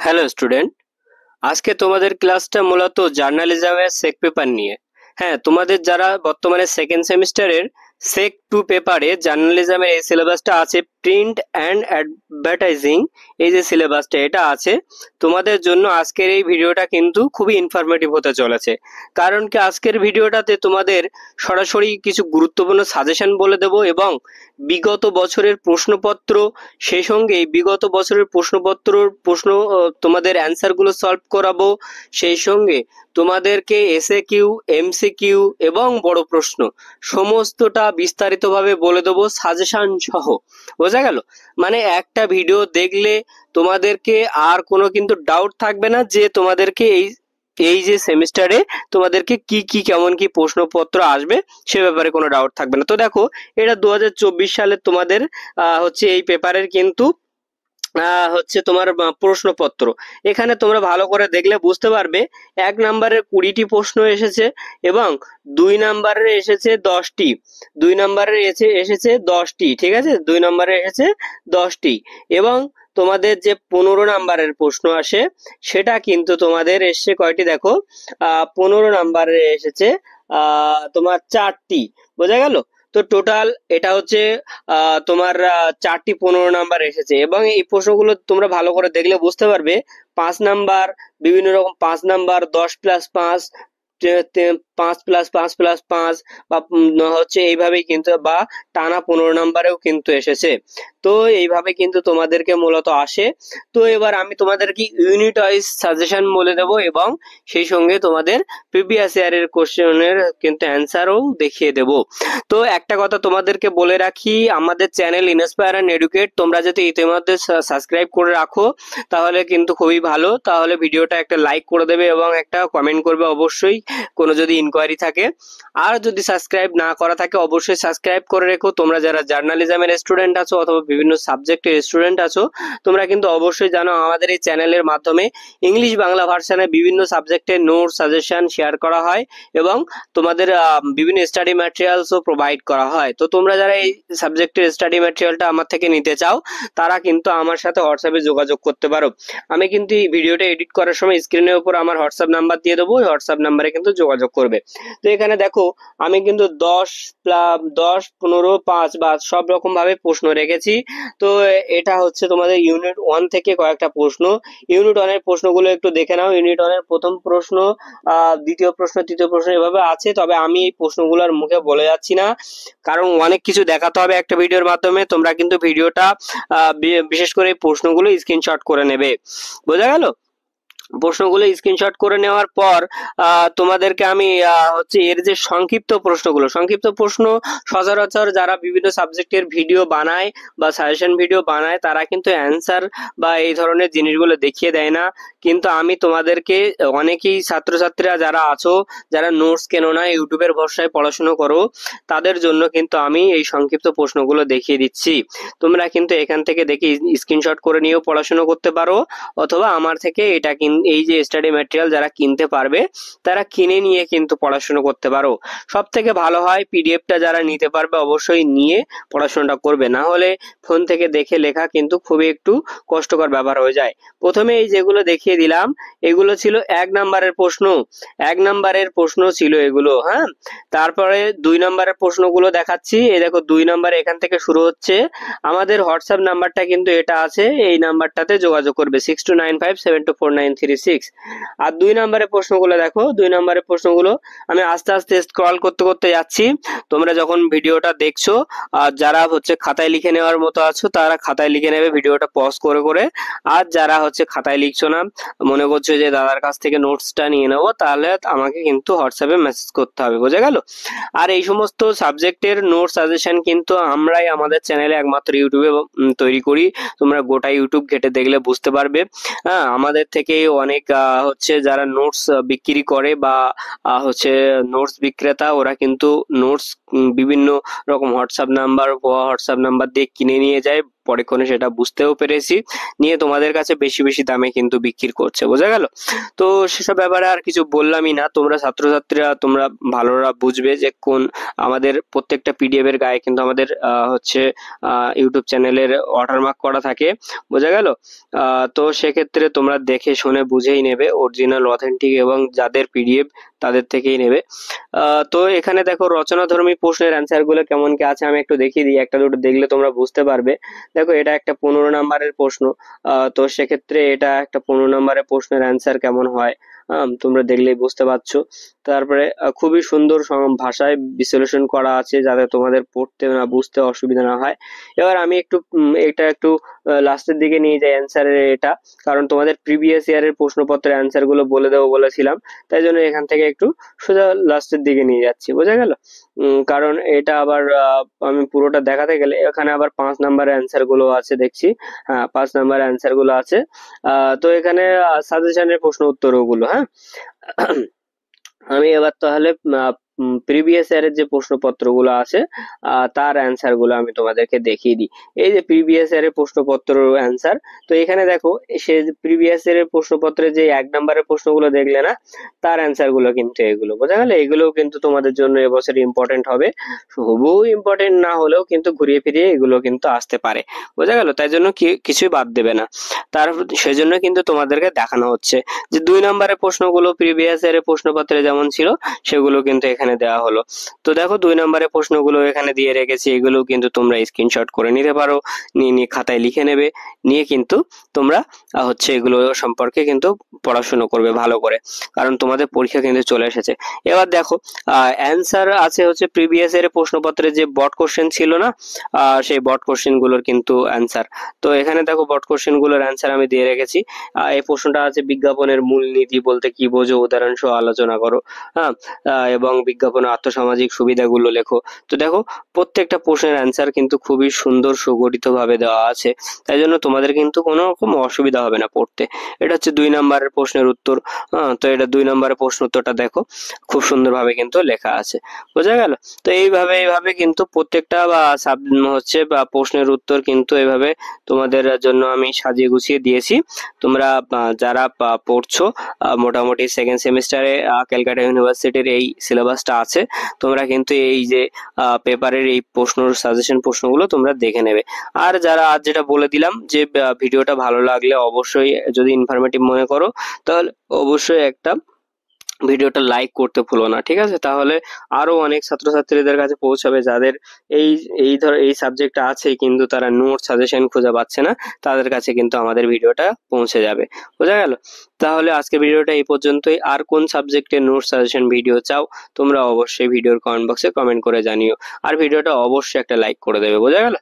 Hello student, আজকে তোমাদের ক্লাসটা মূলত জার্নালিজমের সেক পেপার নিয়ে। হ্যাঁ, তোমাদের যারা বর্তমানে সেকেন্ড সেমিস্টারের সেক 2 পেপারে জার্নালিজমের এই সিলেবাসটা আছে, প্রিন্ট অ্যান্ড অ্যাডভার্টাইজিং, এই যে সিলেবাসটা এটা আছে তোমাদের জন্য। আজকের এই ভিডিওটা কিন্তু খুবই ইনফরমেটিভ হতে চলেছে, কারণ কি আজকের ভিডিওটাতে তোমাদের সরাসরি কিছু গুরুত্বপূর্ণ সাজেশন বলে দেব এবং বিগত বছরের প্রশ্নপত্র, সেই সঙ্গে বিগত বছরের প্রশ্ন তোমাদের অ্যান্সারগুলো সলভ করাবো। সেই সঙ্গে তোমাদেরকে এসএ কিউ, এমসিকিউ এবং বড় প্রশ্ন সমস্তটা বিস্তারিতভাবে বলে দেবো সাজেশন সহ। বোঝা গেল? মানে একটা ভিডিও দেখলে তোমাদেরকে আর কোনো কিন্তু ডাউট থাকবে না যে তোমাদেরকে এই এই যে সেমিস্টারে তোমাদেরকে কি কি কেমন কি প্রশ্নপত্র আসবে সে ব্যাপারে কোনো ডাউট থাকবে না। তো দেখো, এটা 2024 সালে তোমাদের হচ্ছে এই পেপারের কিন্তু হচ্ছে তোমার প্রশ্নপত্র। এখানে তোমরা ভালো করে দেখলে বুঝতে পারবে 1 নম্বরের 20টি প্রশ্ন এসেছে এবং 2 নম্বরের এসেছে 10টি। 2 নম্বরের এসেছে 10টি, ঠিক আছে? 2 নম্বরে এসেছে 10টি এবং তোমাদের যে 15 নাম্বারের প্রশ্ন আসে সেটা কিন্তু তোমাদের এসছে কয়টি দেখো, 15 নাম্বারে এসেছে তোমার 4টি। বোঝা গেল? তো টোটাল এটা হচ্ছে তোমার 4টি 15 নাম্বার এসেছে এবং এই প্রশ্নগুলো তোমরা ভালো করে দেখলে বুঝতে পারবে 5 নাম্বার, বিভিন্ন রকম 5 নাম্বার, 10+5, 5+5+5 বা হচ্ছে এইভাবেই কিন্তু, বা টানা 15 নাম্বারেও কিন্তু এসেছে। তো এইভাবে কিন্তু তোমাদেরকে মূলত আসে। তো এবার আমি তোমাদেরকে ইউনিট ওয়াইজ সাজেশন বলে দেবো এবং সেই সঙ্গে তোমাদের প্রিভিয়াস ইয়ারের কোশ্চেনের কিন্তু অ্যান্সারও দেখিয়ে দেব। তো একটা কথা তোমাদেরকে বলে রাখি, আমাদের চ্যানেল ইন্সপায়ার অ্যান্ড এডুকেট তোমরা যদি ইতিমধ্যে সাবস্ক্রাইব করে রাখো তাহলে কিন্তু খুবই ভালো। তাহলে ভিডিওটা একটা লাইক করে দেবে এবং একটা কমেন্ট করবে অবশ্যই, কোনো যদি ইনকোয়ারি থাকে। আর যদি সাবস্ক্রাইব না করা থাকে অবশ্যই সাবস্ক্রাইব করে রেখো। তোমরা যারা জার্নালিজমের স্টুডেন্ট আছো অথবা বিভিন্ন সাবজেক্টের স্টুডেন্ট আছো তোমরা কিন্তু অবশ্যই জানো আমাদের এই চ্যানেলের মাধ্যমে ইংলিশ বাংলা ভার্সনে বিভিন্ন সাবজেক্টের নোট সাজেশন শেয়ার করা হয় এবং তোমাদের বিভিন্ন স্টাডি ম্যাটেরিয়ালসও প্রোভাইড করা হয়। তো তোমরা যারা এই সাবজেক্টের স্টাডি ম্যাটেরিয়ালটা আমার থেকে নিতে চাও তারা কিন্তু আমার সাথে হোয়াটসঅ্যাপে যোগাযোগ করতে পারো। আমি কিন্তু এই ভিডিওটা এডিট করার সময় স্ক্রিনের উপর আমার হোয়াটসঅ্যাপ নাম্বার দিয়ে দেবো, ওই হোয়াটসঅ্যাপ নাম্বারে কিন্তু যোগাযোগ করবে। তো এখানে দেখো আমি কিন্তু 10, 15, 5 বা সব রকম ভাবে প্রশ্ন রেখেছি। তো এটা হচ্ছে তোমাদের ইউনিট 1 থেকে কয়েকটা প্রশ্ন। ইউনিট 1 এর প্রশ্নগুলো একটু দেখে নাও। ইউনিট 1 এর প্রথম প্রশ্ন, দ্বিতীয় প্রশ্ন, তৃতীয় প্রশ্ন এভাবে আছে, তবে আমি এই প্রশ্নগুলোর মুখে বলে যাচ্ছি না কারণ অনেক কিছু দেখাতে হবে একটা ভিডিওর মাধ্যমে। তোমরা কিন্তু ভিডিওটা বিশেষ করে এই প্রশ্নগুলো স্ক্রিনশট করে নেবে। বোঝা গেল? প্রশ্নগুলো স্ক্রিনশট করে নেওয়ার পর তোমাদেরকে আমি হচ্ছে এর যে সংক্ষিপ্ত প্রশ্ন সচরাচর যারা বিভিন্ন সাবজেক্টের ভিডিও বানায় বা সাজেশন ভিডিও বানায় তারা কিন্তু অ্যান্সার বা এই ধরনের জিনিসগুলো দেখিয়ে দেয় না, কিন্তু আমি তোমাদেরকে, অনেকেই ছাত্রছাত্রীরা যারা আছো যারা নোটস কেনো না, ইউটিউবের ভরসায় পড়াশোনা করো, তাদের জন্য কিন্তু আমি এই সংক্ষিপ্ত প্রশ্নগুলো দেখিয়ে দিচ্ছি। তোমরা কিন্তু এখান থেকে দেখে স্ক্রিনশট করে নিয়েও পড়াশোনা করতে পারো অথবা আমার থেকে এটা এই যে স্টাডি ম্যাটেরিয়াল যারা কিনতে পারবে তারা কিনে নিয়ে কিন্তু পড়াশোনা করতে পারো। সব থেকে ভালো হয় পিডিএফটা যারা নিতে পারবে অবশ্যই নিয়ে পড়াশোনাটা করবে, না হলে ফোন থেকে দেখে লেখা কিন্তু খুবই একটু কষ্টকর ব্যাপার হয়ে যায়। প্রথমে এই যেগুলো দেখিয়ে দিলাম এগুলো ছিল 1 নাম্বারের প্রশ্ন। 1 নাম্বারের প্রশ্ন ছিল এগুলো। হ্যাঁ, তারপরে 2 নাম্বারের প্রশ্নগুলো দেখাচ্ছি। এই দেখো 2 নাম্বার এখান থেকে শুরু হচ্ছে। আমাদের হোয়াটসঅ্যাপ নাম্বারটা কিন্তু এটা আছে, এই নাম্বারটাতে যোগাযোগ করবে 6295724936। আর 2 নম্বরের প্রশ্নগুলো দেখো। 2 নম্বরের প্রশ্নগুলো আমি আস্তে আস্তে স্ক্রল করতে করতে যাচ্ছি। তোমরা যখন ভিডিওটা দেখছো আর যারা হচ্ছে খাতায় লিখে নেওয়ার মতো আছো তারা খাতায় লিখে নেবে ভিডিওটা পজ করে করে। আর যারা হচ্ছে খাতায় লিখছো না, মনে করছো যে দাদার কাছ থেকে নোটসটা নিয়ে নেবো, তাহলে আমাকে কিন্তু হোয়াটসঅ্যাপে মেসেজ করতে হবে। বোঝা গেল? আর এই সমস্ত সাবজেক্টের নোট সাজেশন কিন্তু আমরাই আমাদের চ্যানেলে একমাত্র ইউটিউবে তৈরি করি। তোমরা গোটা ইউটিউব ঘেটে দেখলে বুঝতে পারবে। হ্যাঁ, আমাদের থেকে অনেক হচ্ছে যারা নোটস বিক্রি করে বা হচ্ছে নোটস বিক্রেতা, ওরা কিন্তু নোটস বিভিন্ন রকম হোয়াটসঅ্যাপ নাম্বার দিয়ে কিনে নিয়ে যায় পরীক্ষণে সেটা বুঝতেও পেরেছি, নিয়ে তোমাদের কাছে বেশি বেশি দামে কিন্তু বিক্রি করছে, বোঝা গেল। তো সেসব ব্যাপারে আর কিছু বললামই না, তোমরা ছাত্রছাত্রীরা তোমরা ভালোরা বুঝবে যে কোন আমাদের প্রত্যেকটা পিডিএফ এর গায়ে কিন্তু আমাদের হচ্ছে ইউটিউব চ্যানেলের ওয়াটারমার্ক করা থাকে, বোঝা গেল। তো সেক্ষেত্রে তোমরা দেখে শুনে বুঝেই নেবে, অরিজিনাল অথেন্টিক এবং যাদের পিডিএফ তাদের থেকেই নেবে। তো এখানে দেখো রচনাধর্মী প্রশ্নের অ্যান্সার গুলো কেমন কি আছে আমি একটু দেখিয়ে দিই, একটা দুটো দেখলে তোমরা বুঝতে পারবে। দেখো এটা একটা 15 নম্বরের প্রশ্ন, তো সেক্ষেত্রে এটা একটা 15 নম্বরের প্রশ্নের অ্যান্সার কেমন হয় তোমরা দেখলেই বুঝতে পারছো। তারপরে খুবই সুন্দর ভাষায় বিশ্লেষণ করা আছে যাতে তোমাদের পড়তে না বুঝতে অসুবিধা না হয়। এবার আমি একটু এটা একটু লাস্টের দিকে নিয়ে যাই অ্যান্সারের এটা, কারণ তোমাদের প্রিভিয়াস ইয়ারের প্রশ্নপত্রের অ্যান্সার গুলো বলে দেবো বলেছিলাম, তাই জন্য এখান থেকে একটু সোজা লাস্টের দিকে নিয়ে যাচ্ছি, বোঝা গেল। কারণ এটা আবার আমি পুরোটা দেখাতে গেলে এখানে আবার 5 নাম্বারের অ্যান্সার গুলো আছে দেখছি, হ্যাঁ 5 নাম্বারের অ্যান্সার গুলো আছে। তো এখানে সাজেশনের প্রশ্ন উত্তর ওগুলো, হ্যাঁ। আমি এবার তাহলে প্রিভিয়াস ইয়ারের যে প্রশ্নপত্রগুলো আছে তার অ্যান্সার গুলো আমি তোমাদেরকে দেখিয়ে দিই। এই যে প্রিভিয়াস ইয়ারের প্রশ্নপত্র অ্যান্সার, তো এখানে দেখো সে প্রিভিয়াস ইয়ারের প্রশ্নপত্রে যে 1 নম্বরের প্রশ্নগুলো দেখলে না, তার অ্যান্সার গুলো কিন্তু এগুলো, বোঝা গেল। এগুলোও কিন্তু তোমাদের জন্য এবছর ইম্পর্টেন্ট হবে, হুবহু ইম্পর্টেন্ট না হলেও কিন্তু ঘুরিয়ে ফিরিয়ে এগুলো কিন্তু আসতে পারে, বোঝা গেল। তাই জন্য কিছুই বাদ দেবে না, তার সেজন্য কিন্তু তোমাদেরকে দেখানো হচ্ছে যে 2 নম্বরের প্রশ্নগুলো প্রিভিয়াস ইয়ারের প্রশ্নপত্রে যেমন ছিল সেগুলো কিন্তু এখানে দেওয়া হলো। তো দেখো 2 নম্বরের প্রশ্নগুলো এখানে দিয়ে রেখেছি, এগুলো কিন্তু তোমরা স্ক্রিনশট করে নিতে পারো, নিয়ে খাতায় লিখে নেবে, নিয়ে কিন্তু তোমরা হচ্ছে এগুলো সম্পর্কে কিন্তু পড়াশোনা করবে ভালো করে, কারণ তোমাদের পরীক্ষা কিন্তু চলে এসেছে। এবার দেখো অ্যান্সার আছে হচ্ছে প্রিভিয়াস ইয়ারের প্রশ্নপত্রে যে বট কোশ্চেন ছিল না, সেই বট কোশ্চেন গুলোর কিন্তু অ্যান্সার। তো এখানে দেখো বট কোশ্চেন গুলোর অ্যান্সার আমি দিয়ে রেখেছি। এই প্রশ্নটা আছে বিজ্ঞাপনের মূলনীতি বলতে কি বোঝো, উদাহরণ সহ আলোচনা করো, হ্যাঁ, এবং বিজ্ঞাপনের আর্থসামাজিক সুবিধাগুলো লেখো। তো দেখো প্রত্যেকটা প্রশ্নের অ্যান্সার কিন্তু খুবই সুন্দর সুগঠিত ভাবে দেওয়া আছে, তাই জন্য তোমাদের কিন্তু কোনো রকম অসুবিধা হবে না পড়তে। এটা হচ্ছে 2 নম্বরের প্রশ্নের উত্তর, তো এটা 2 নম্বরের প্রশ্ন উত্তরটা দেখো খুব সুন্দরভাবে কিন্তু লেখা আছে, বোঝা গেল। তো এইভাবে কিন্তু প্রত্যেকটা হচ্ছে বা প্রশ্নের উত্তর কিন্তু এইভাবে তোমাদের জন্য আমি সাজিয়ে গুছিয়ে দিয়েছি। তোমরা যারা পড়ছো মোটামুটি সেকেন্ড সেমিস্টারে ক্যালকাটা ইউনিভার্সিটির এই সিলেবাসটা আছে, তোমরা কিন্তু এই যে পেপারের এই সাজেশন প্রশ্নগুলো তোমরা দেখে নেবে। আর যারা আজ যেটা বলে দিলাম যে ভিডিওটা ভালো লাগলে অবশ্যই যদি ইনফরমেটিভ মনে করো তাহলে অবশ্যই একটা ভিডিওটা লাইক করতে ভুলো না, ঠিক আছে। তাহলে আরো অনেক ছাত্রছাত্রীদের কাছে পৌঁছাবে যাদের এই সাবজেক্টটা আছে কিন্তু তারা নোট সাজেশন খুঁজে পাচ্ছে না, তাদের কাছে কিন্তু আমাদের ভিডিওটা পৌঁছে যাবে, বোঝা গেল। তাহলে আজকে ভিডিওটা এই পর্যন্তই। আর কোন সাবজেক্টের নোট সাজেশন ভিডিও চাও তোমরা অবশ্যই ভিডিওর কমেন্ট বক্সে কমেন্ট করে জানিও, আর ভিডিওটা অবশ্যই একটা লাইক করে দেবে, বোঝা গেল।